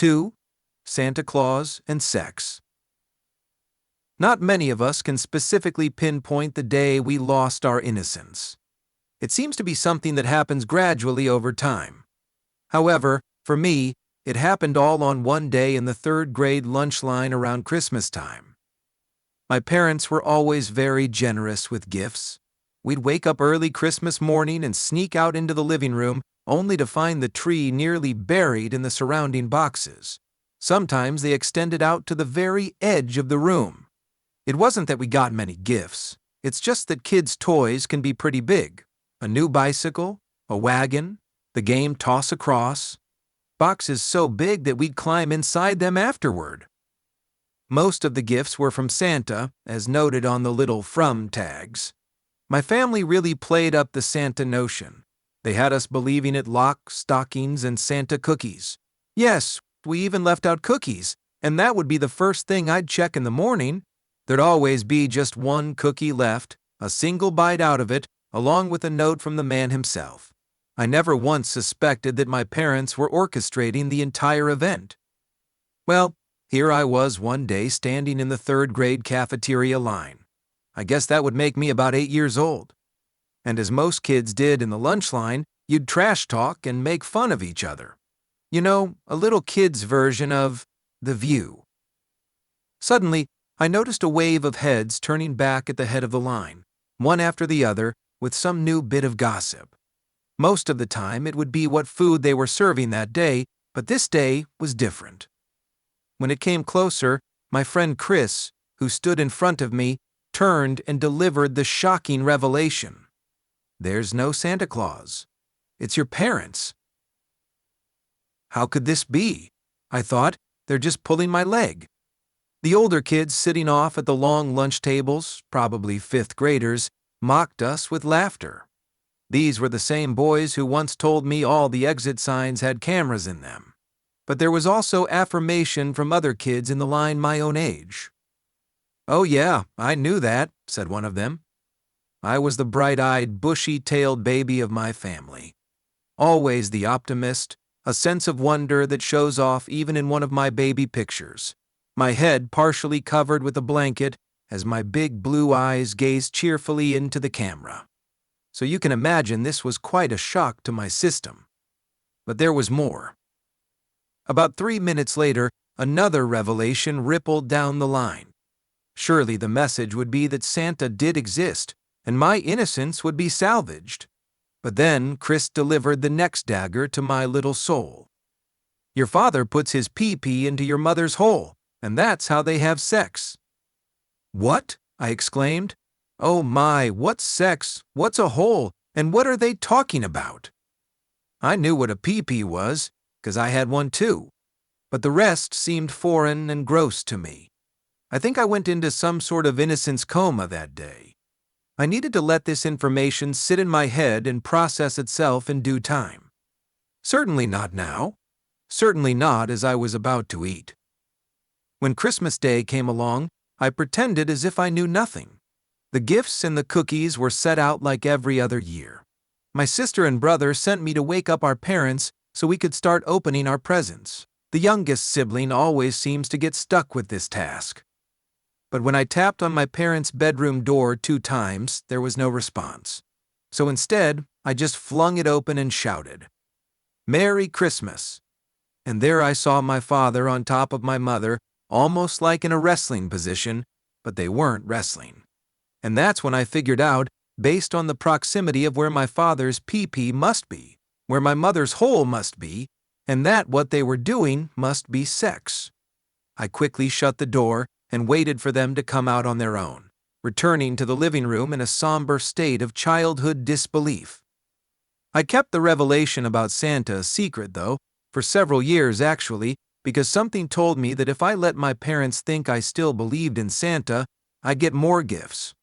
2. Santa Claus and sex. Not many of us can specifically pinpoint the day we lost our innocence. It seems to be something that happens gradually over time. However, for me, it happened all on one day in the third grade lunch line around Christmas time. My parents were always very generous with gifts. We'd wake up early Christmas morning and sneak out into the living room, only to find the tree nearly buried in the surrounding boxes. Sometimes they extended out to the very edge of the room. It wasn't that we got many gifts. It's just that kids' toys can be pretty big. A new bicycle, a wagon, the game Toss Across. Boxes so big that we'd climb inside them afterward. Most of the gifts were from Santa, as noted on the little "from" tags. My family really played up the Santa notion. They had us believing it lock, stockings, and Santa cookies. Yes, we even left out cookies, and that would be the first thing I'd check in the morning. There'd always be just one cookie left, a single bite out of it, along with a note from the man himself. I never once suspected that my parents were orchestrating the entire event. Well, here I was one day standing in the third grade cafeteria line. I guess that would make me about 8 years old. And as most kids did in the lunch line, you'd trash talk and make fun of each other. You know, a little kid's version of The View. Suddenly, I noticed a wave of heads turning back at the head of the line, one after the other, with some new bit of gossip. Most of the time, it would be what food they were serving that day, but this day was different. When it came closer, my friend Chris, who stood in front of me, turned and delivered the shocking revelation. There's no Santa Claus. It's your parents. How could this be? I thought. They're just pulling my leg. The older kids sitting off at the long lunch tables, probably fifth graders, mocked us with laughter. These were the same boys who once told me all the exit signs had cameras in them. But there was also affirmation from other kids in the line my own age. "Oh yeah, I knew that," said one of them. I was the bright-eyed, bushy-tailed baby of my family. Always the optimist, a sense of wonder that shows off even in one of my baby pictures. My head partially covered with a blanket as my big blue eyes gazed cheerfully into the camera. So you can imagine this was quite a shock to my system. But there was more. About 3 minutes later, another revelation rippled down the line. Surely the message would be that Santa did exist, and my innocence would be salvaged. But then Chris delivered the next dagger to my little soul. Your father puts his pee-pee into your mother's hole, and that's how they have sex. What? I exclaimed. Oh my, what's sex? What's a hole? And what are they talking about? I knew what a pee-pee was, 'cause I had one too. But the rest seemed foreign and gross to me. I think I went into some sort of innocence coma that day. I needed to let this information sit in my head and process itself in due time. Certainly not now. Certainly not as I was about to eat. When Christmas Day came along, I pretended as if I knew nothing. The gifts and the cookies were set out like every other year. My sister and brother sent me to wake up our parents so we could start opening our presents. The youngest sibling always seems to get stuck with this task. But when I tapped on my parents' bedroom door 2 times, there was no response. So instead, I just flung it open and shouted, "Merry Christmas!" And there I saw my father on top of my mother, almost like in a wrestling position, but they weren't wrestling. And that's when I figured out, based on the proximity of where my father's pee-pee must be, where my mother's hole must be, and that what they were doing must be sex. I quickly shut the door and waited for them to come out on their own, returning to the living room in a somber state of childhood disbelief. I kept the revelation about Santa a secret, though, for several years actually, because something told me that if I let my parents think I still believed in Santa, I'd get more gifts.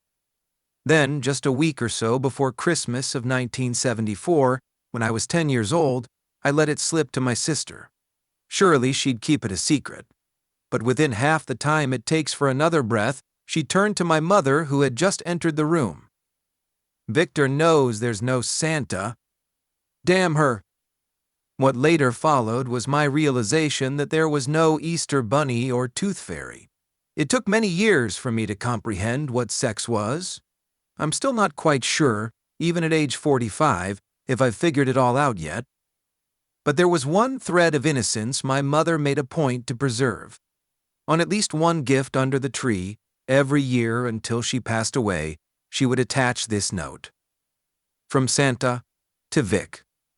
Then, just a week or so before Christmas of 1974, when I was 10 years old, I let it slip to my sister. Surely she'd keep it a secret. But within half the time it takes for another breath, she turned to my mother who had just entered the room. "Victor knows there's no Santa." "Damn her." What later followed was my realization that there was no Easter bunny or tooth fairy. It took many years for me to comprehend what sex was. I'm still not quite sure, even at age 45, if I've figured it all out yet. But there was one thread of innocence my mother made a point to preserve. On at least one gift under the tree, every year until she passed away, she would attach this note. From Santa to Vic.